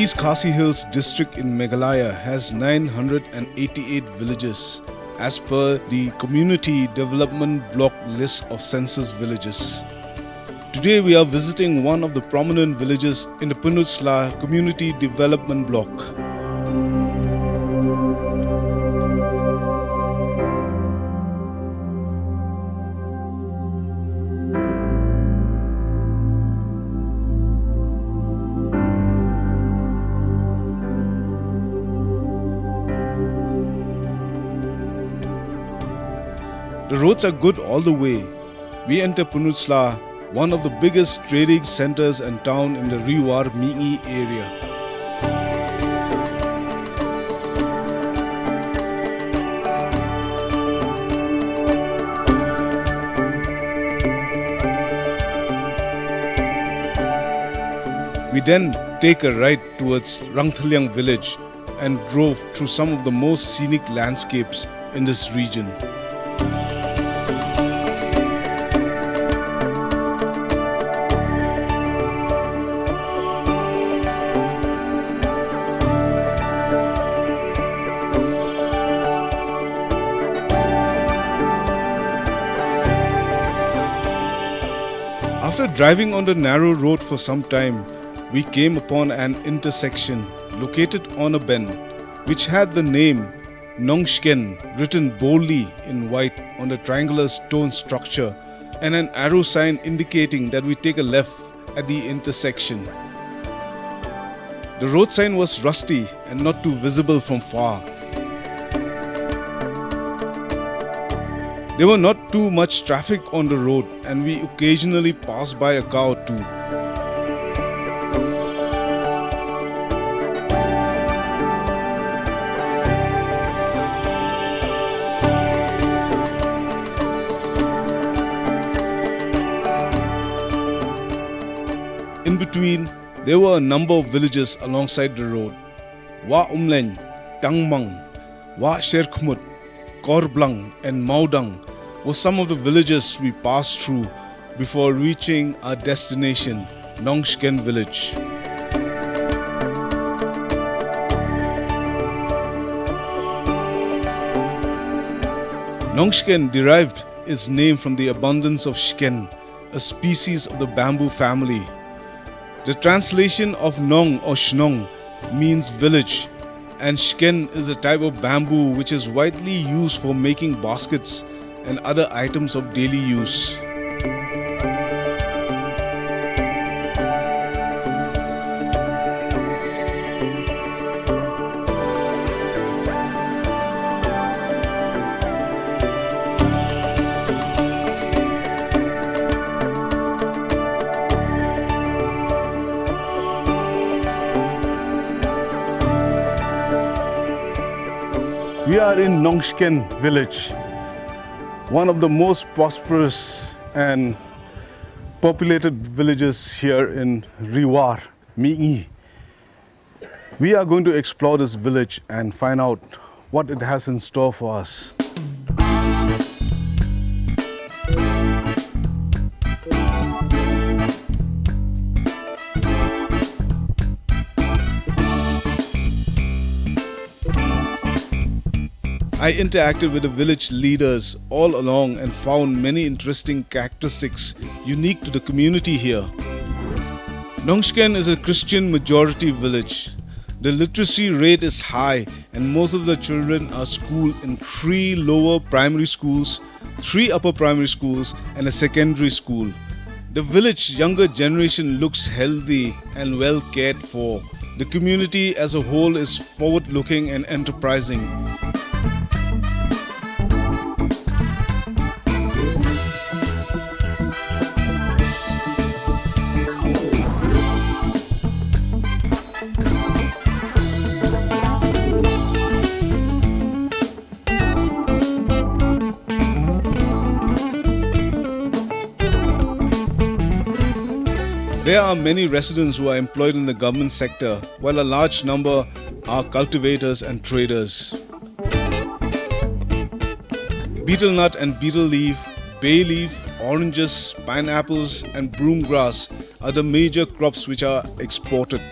East Khasi Hills district in Meghalaya has 988 villages as per the Community Development Block list of census villages. Today we are visiting one of the prominent villages in the Peninsula Community Development Block. The roads are good all the way. We enter Peninsula, one of the biggest trading centers and town in the Rewar Mingi area. We then take a ride towards Rangthaliang village and drove through some of the most scenic landscapes in this region. After driving on the narrow road for some time, we came upon an intersection located on a bend which had the name Nongshken written boldly in white on the triangular stone structure and an arrow sign indicating that we take a left at the intersection. The road sign was rusty and not too visible from far. There were not too much traffic on the road and we occasionally passed by a car or two. In between, there were a number of villages alongside the road. Wa Umlen, Tangmang, Wa Sherkhmut, Korblang and Maudang were some of the villages we passed through before reaching our destination, Nongshken village. Nongshken derived its name from the abundance of shken, a species of the bamboo family. The translation of Nong or Shnong means village, and shken is a type of bamboo which is widely used for making baskets and other items of daily use. We are in Nongshken village, one of the most prosperous and populated villages here in Rewar, Mingi. We are going to explore this village and find out what it has in store for us. I interacted with the village leaders all along and found many interesting characteristics unique to the community here. Nongshken is a Christian majority village. The literacy rate is high and most of the children are schooled in 3 lower primary schools, 3 upper primary schools and a secondary school. The village younger generation looks healthy and well cared for. The community as a whole is forward-looking and enterprising. There are many residents who are employed in the government sector, while a large number are cultivators and traders. Betel nut and betel leaf, bay leaf, oranges, pineapples and broom grass are the major crops which are exported.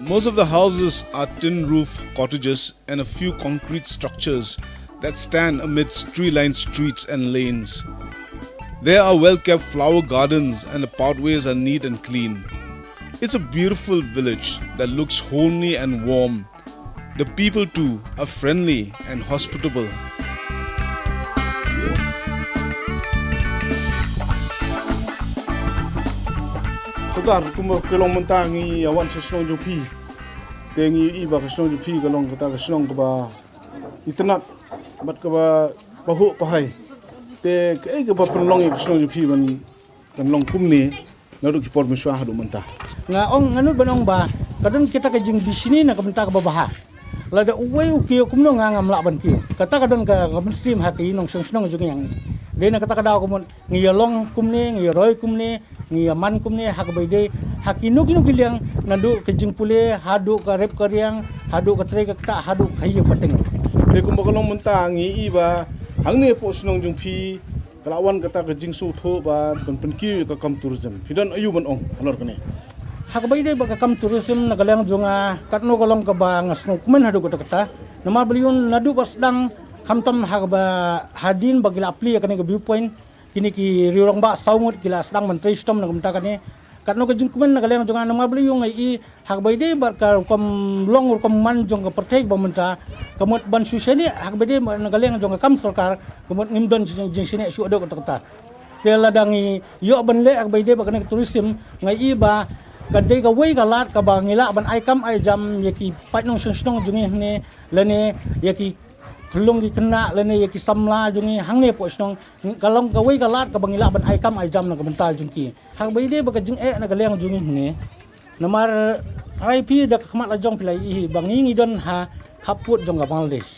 Most of the houses are tin roof cottages and a few concrete structures that stand amidst tree-lined streets and lanes. There are well-kept flower gardens and the pathways are neat and clean. It's a beautiful village that looks homely and warm. The people too are friendly and hospitable. Sudar kumba kelong mentangi awan sesenong jupi. Tengi iba kesenong jupi kelong kata kesenong keba internet bat keba bahu pahai. Te kei keba penlong kesenong jupi ban long kumni ngaru kipor miswa hadu mentah. Nga ong nganut banong ba kadon kita kajing bisini na kabenta ka babaha. Lada uway ukiyo kumno nga ngamla ban kiyo. Kata kadon ka stream haki nong senong jung yang. Dena kata kadaw kumon ngiyalong kumne ngiroy kumne ngiyaman kumne hak bayde hakinu kinu gilyang nandu kajing pule hadu ka rep karyang hadu ka tre ka kata hadu khayo pateng. Te kumba kelong mentangi iba hangni po senong jupi kelawan kata kajing su tho ba ban penki ka kam tourism. Fidan ayu ban ong halor kene. Hak bayde ba ka kam tourism nagalang junga katno kolong ka ba ngasno kumen hadu kata nama beliun nadu pasdang kamtam hagba hadin bagila apli kani ke viewpoint kini ki riorong ba saumut kila sedang menteri sistem nak menta kani katno ke jingkumen nagaleng jonga nama beli yung ai hagba ide bar ka kom long kom man jong ka pertek ba menta kamut ban suseni hagba ide nagaleng jonga kam sarkar kamut ngimdon jing sini su ado kata tela dangi yo ban le hagba ide ba kani tourism ngai ba kadai ka wei ka lat ka ba ngila ban ai kam ai jam yaki pat nong senong jungi ne lene yaki kelong di kena lene yaki samla jungi hangne po snong kalong kawai kalat ka bangila ban ai kam ai jam na kabenta jungki hang bai de baga jing na galeng jungi ne namar IP dak khmat la jong pilai i bangi ngidon ha khaput jong ka Bangladesh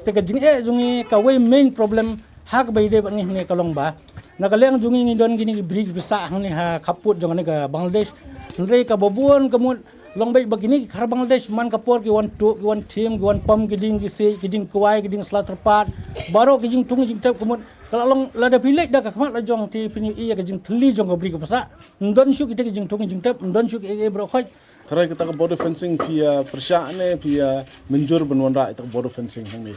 te ka jing jungi kawai main problem hak bai de bangi ne kalong ba na galeng jungi ngidon gini brig bisa hangne ha khaput jong ne ka Bangladesh ndrei ka bobon kamut long baik begini kar Bangladesh man kapor ki wan tu ki wan team ki wan pom giding gisi giding kuai giding selaterpat baru giding tung giding tap kemun kalau long lada pilek dah kamat lajong ti pini iya giding teli jong beri ke pasa ndon syuk kita giding tung giding tap ndon syuk bro khoj Tarai kita ke border fencing pia persyane pia menjur benwanda itu border fencing hang ni.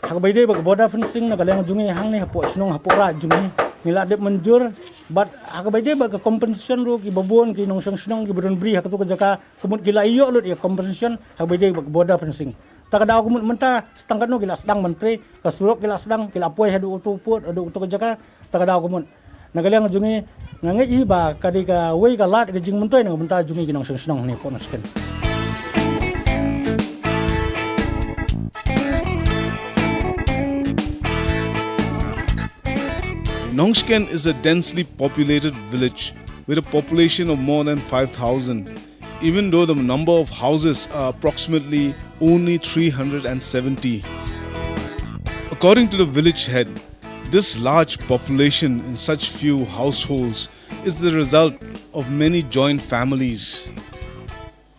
Hak baide bag border fencing na galeng jungi hang ni hapo snong hapo ra jungi nila dep menjur but hak baide bag compensation ro ki babon ki nong snong ki beron bri hak tu ka jaka kemut gila iyo lut ya compensation hak baide bag border fencing tak ada kemut menta setangkan no gila sedang menteri ka surok gila sedang gila poi hadu tu put adu tu ka jaka tak ada kemut na galeng jungi ngangai iba kadi ka wei ka lat ka jing mentoi na menta jungi ki nong snong ni po Nongshken. Nongshken is a densely populated village with a population of more than 5,000, even though the number of houses are approximately only 370. According to the village head, this large population in such few households is the result of many joint families.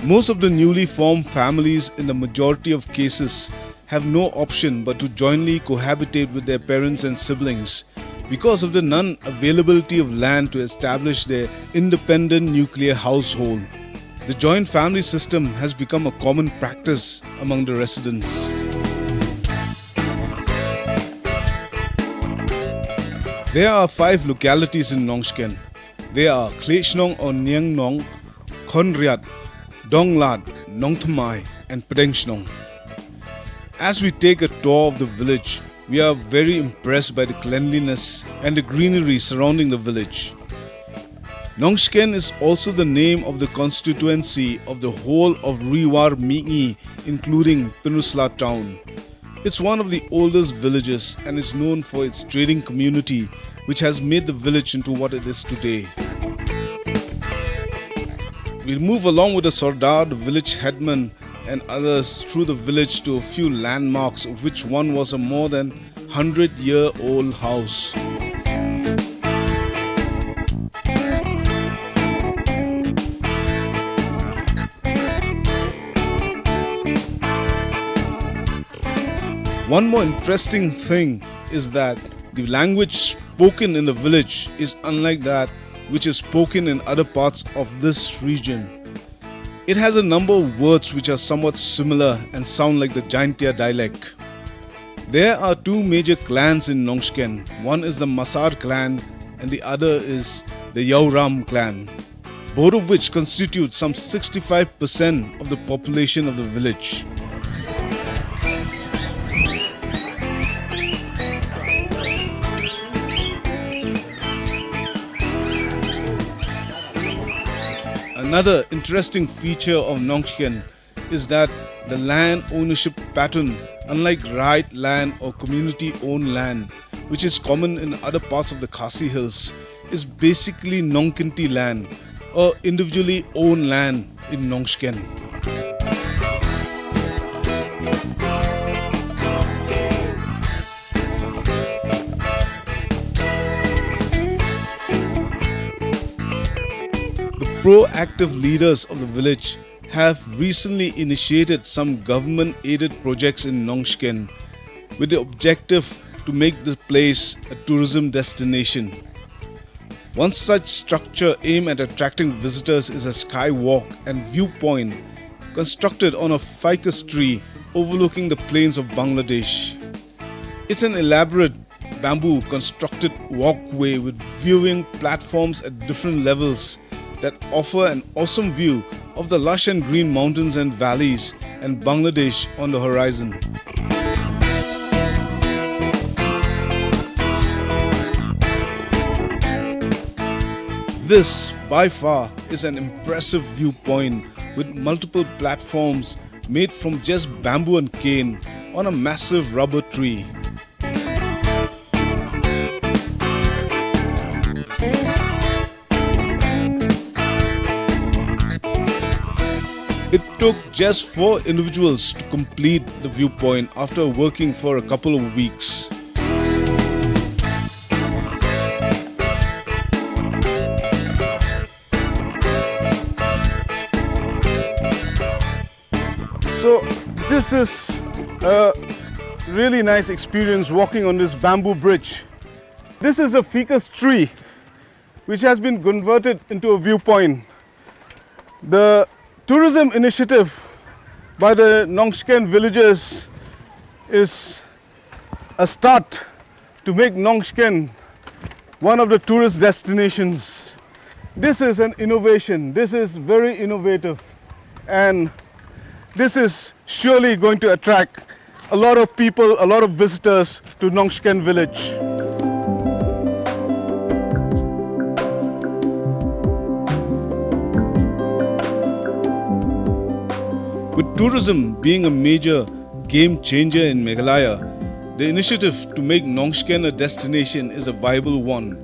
Most of the newly formed families in the majority of cases have no option but to jointly cohabitate with their parents and siblings because of the non-availability of land to establish their independent nuclear household. The joint family system has become a common practice among the residents. There are 5 localities in Nongshken. They are Kleshnong or Niang Nong, Khonriat, Donglad, Nongthamai and Pedengshnong. As we take a tour of the village, we are very impressed by the cleanliness and the greenery surrounding the village. Nongshken is also the name of the constituency of the whole of Riwar Mingi, including Peninsula town. It's one of the oldest villages and is known for its trading community, which has made the village into what it is today. We'll move along with the Sardar, the village headman, and others through the village to a few landmarks, of which one was a more than 100-year-old house. One more interesting thing is that the language spoken in the village is unlike that which is spoken in other parts of this region. It has a number of words which are somewhat similar and sound like the Jaintia dialect. There are two major clans in Nongshken. One is the Masar clan and the other is the Yauram clan, both of which constitute some 65% of the population of the village. Another interesting feature of Nongshken is that the land ownership pattern, unlike right land or community owned land, which is common in other parts of the Khasi Hills, is basically Nongkinti land or individually owned land in Nongshken. The proactive leaders of the village have recently initiated some government-aided projects in Nongshken with the objective to make the place a tourism destination. One such structure aimed at attracting visitors is a skywalk and viewpoint constructed on a ficus tree overlooking the plains of Bangladesh. It's an elaborate bamboo constructed walkway with viewing platforms at different levels that offer an awesome view of the lush and green mountains and valleys and Bangladesh on the horizon. This, by far, is an impressive viewpoint with multiple platforms made from just bamboo and cane on a massive rubber tree. It took just 4 individuals to complete the viewpoint after working for a couple of weeks. So this is a really nice experience walking on this bamboo bridge. This is a ficus tree which has been converted into a viewpoint. The tourism initiative by the Nongshken villagers is a start to make Nongshken one of the tourist destinations. This is an innovation. This is very innovative, and this is surely going to attract a lot of people, a lot of visitors to Nongshken village. With tourism being a major game changer in Meghalaya, the initiative to make Nongshken a destination is a viable one,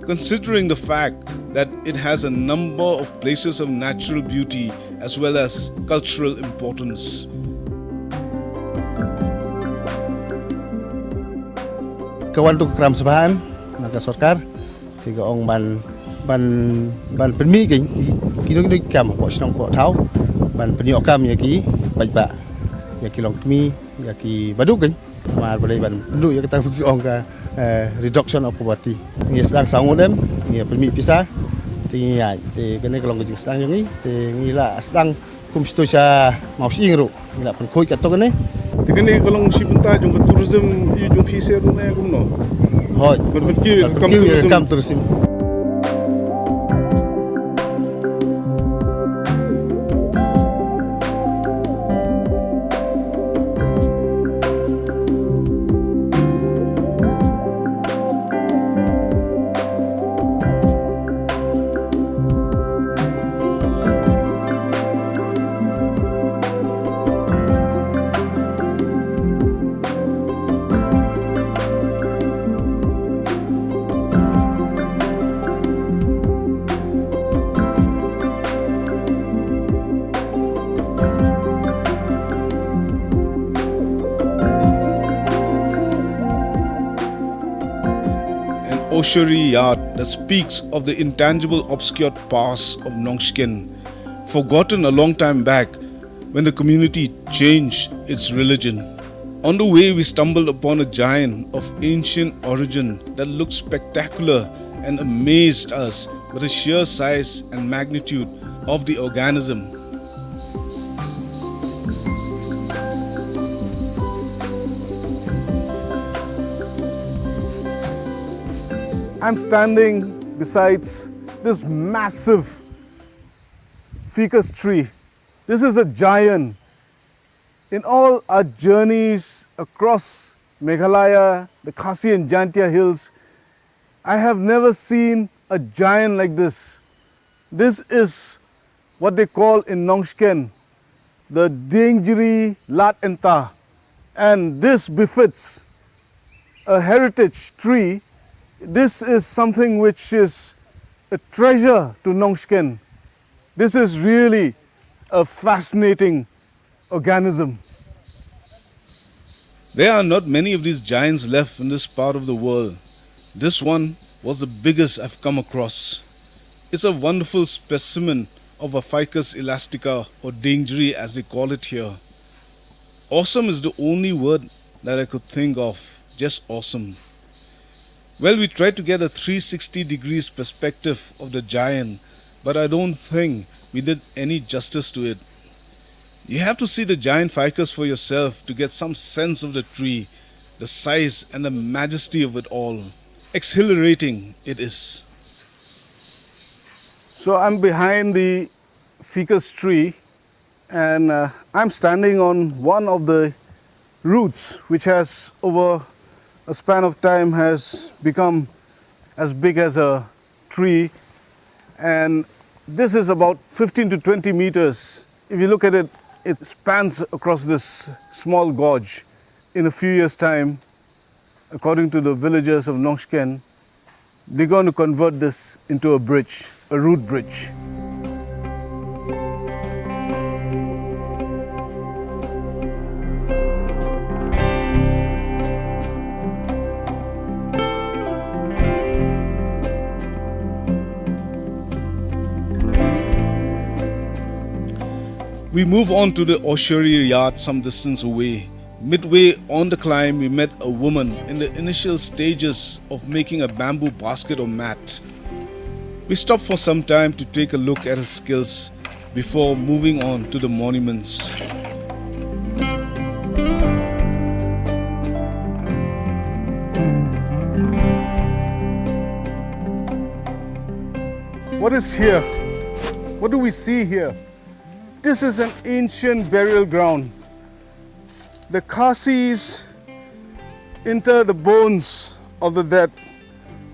considering the fact that it has a number of places of natural beauty as well as cultural importance. Kawan tu kram sebahan naga sarkar tiga ong ban permi kini kam ko snong ko thau ban penyo kam ya ki bajba ya ki long kmi ya ki baduk mar boleh ban pendu ya kita pergi ong ka reduction of poverty ni sedang sangolem ni permi pisah ti ya ti kene kalong jing sedang ni ti ngila sedang kum stosa mau singru ngila pen khoi ka to kene Tikani kalau si bentar jumpa tourism, jumpa fisher tu ni aku no. hoi Berbentuk kam tourism. Oshery yard that speaks of the intangible obscure past of Nongshken, forgotten a long time back when the community changed its religion. On the way, we stumbled upon a giant of ancient origin that looked spectacular and amazed us with the sheer size and magnitude of the organism. I'm standing beside this massive ficus tree. This is a giant. In all our journeys across Meghalaya, the Khasi and Jantia hills, I have never seen a giant like this. This is what they call in Nongshken the Dengiri Lat Enta, and this befits a heritage tree. This is something which is a treasure to Nongshken. This is really a fascinating organism. There are not many of these giants left in this part of the world. This one was the biggest I've come across. It's a wonderful specimen of a Ficus elastica, or Dengiri as they call it here. Awesome is the only word that I could think of. Just awesome. Well, we tried to get a 360 degrees perspective of the giant, but I don't think we did any justice to it. You have to see the giant ficus for yourself to get some sense of the tree, the size and the majesty of it all. Exhilarating it is. So I'm behind the ficus tree, and I'm standing on one of the roots which has over a span of time has become as big as a tree, and this is about 15 to 20 meters. If you look at it, it spans across this small gorge. In a few years' time, according to the villagers of Nongshken, they're going to convert this into a bridge, a root bridge. We move on to the ossuary yard some distance away. Midway on the climb, we met a woman in the initial stages of making a bamboo basket or mat. We stopped for some time to take a look at her skills before moving on to the monuments. What is here? What do we see here? This is an ancient burial ground. The Khasis inter the bones of the dead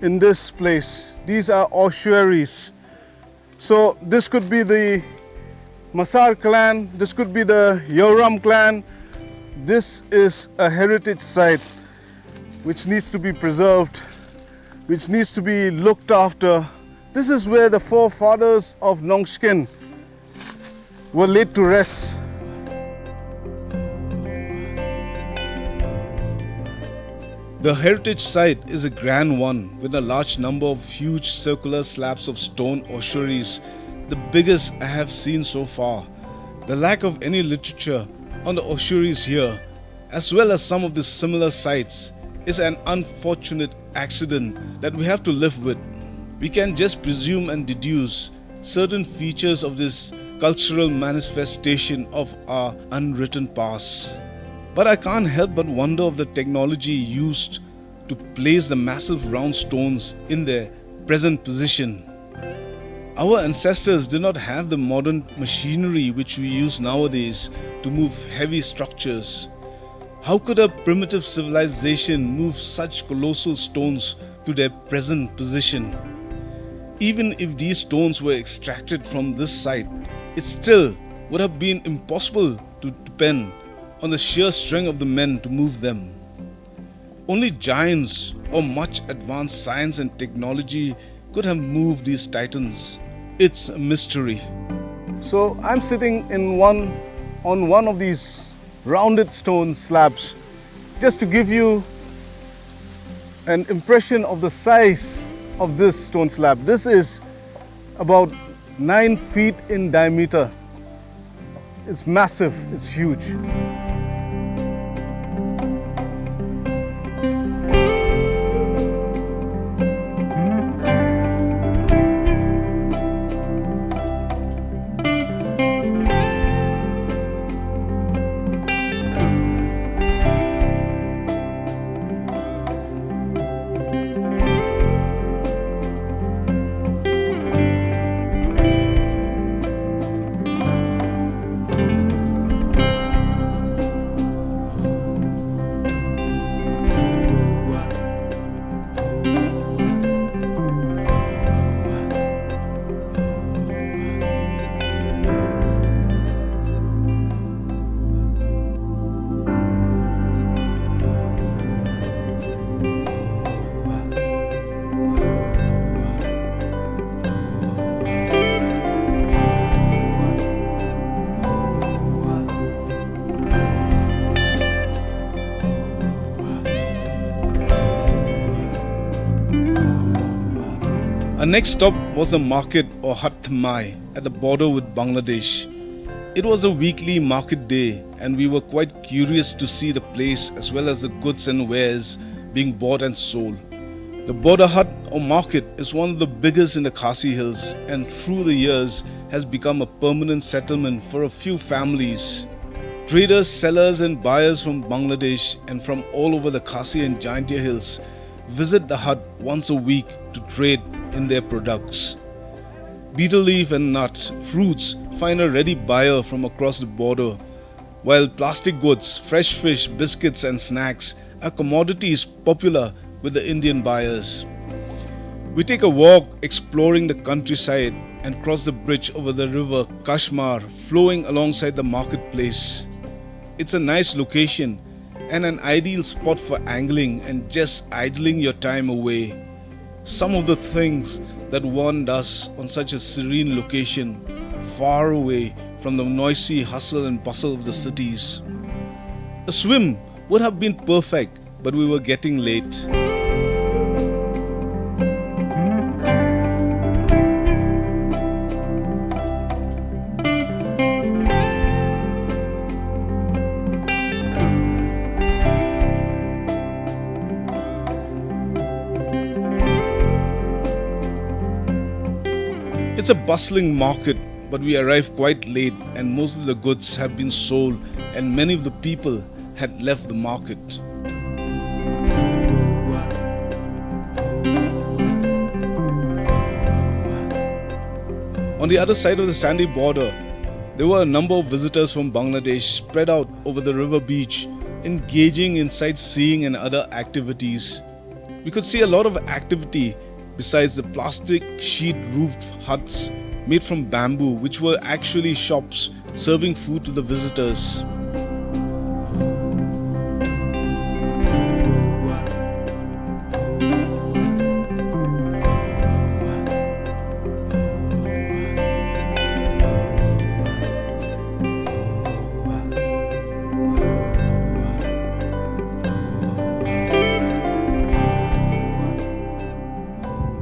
in this place. These are ossuaries. So this could be the Masar clan, this could be the Yoram clan. This is a heritage site which needs to be preserved, which needs to be looked after. This is where the forefathers of Nongshken were laid to rest. The heritage site is a grand one with a large number of huge circular slabs of stone ossuaries, the biggest I have seen so far. The lack of any literature on the ossuaries here, as well as some of the similar sites, is an unfortunate accident that we have to live with. We can just presume and deduce certain features of this cultural manifestation of our unwritten past. But I can't help but wonder of the technology used to place the massive round stones in their present position. Our ancestors did not have the modern machinery which we use nowadays to move heavy structures. How could a primitive civilization move such colossal stones to their present position? Even if these stones were extracted from this site, it still would have been impossible to depend on the sheer strength of the men to move them. Only giants or much advanced science and technology could have moved these titans. It's a mystery. So I'm sitting on one of these rounded stone slabs, just to give you an impression of the size of this stone slab. This is about 9 feet in diameter. It's massive, it's huge. Our next stop was the market or Hat Thamai at the border with Bangladesh. It was a weekly market day and we were quite curious to see the place as well as the goods and wares being bought and sold. The border hut or market is one of the biggest in the Khasi Hills and through the years has become a permanent settlement for a few families. Traders, sellers and buyers from Bangladesh and from all over the Khasi and Jaintia Hills visit the hut once a week to trade in their products. Betel leaf and nut, fruits find a ready buyer from across the border, while plastic goods, fresh fish, biscuits and snacks are commodities popular with the Indian buyers. We take a walk exploring the countryside and cross the bridge over the river Kashmar flowing alongside the marketplace. It's a nice location and an ideal spot for angling and just idling your time away. Some of the things that one does on such a serene location, far away from the noisy hustle and bustle of the cities. A swim would have been perfect, but we were getting late. It's a bustling market, but we arrived quite late and most of the goods have been sold and many of the people had left the market. On the other side of the sandy border, there were a number of visitors from Bangladesh spread out over the river beach, engaging in sightseeing and other activities. We could see a lot of activity besides the plastic sheet roofed huts made from bamboo, which were actually shops serving food to the visitors.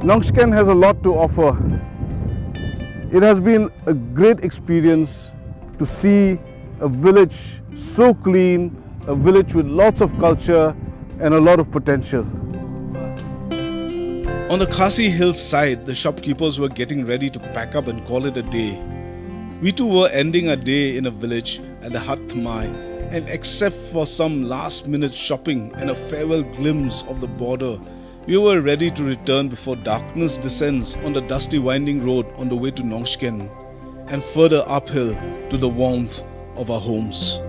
Nongshken has a lot to offer. It has been a great experience to see a village so clean, a village with lots of culture and a lot of potential. On the Khasi Hills side, the shopkeepers were getting ready to pack up and call it a day. We too were ending our day in a village at the Hat Thamai, and except for some last minute shopping and a farewell glimpse of the border, we were ready to return before darkness descends on the dusty winding road on the way to Nongshken and further uphill to the warmth of our homes.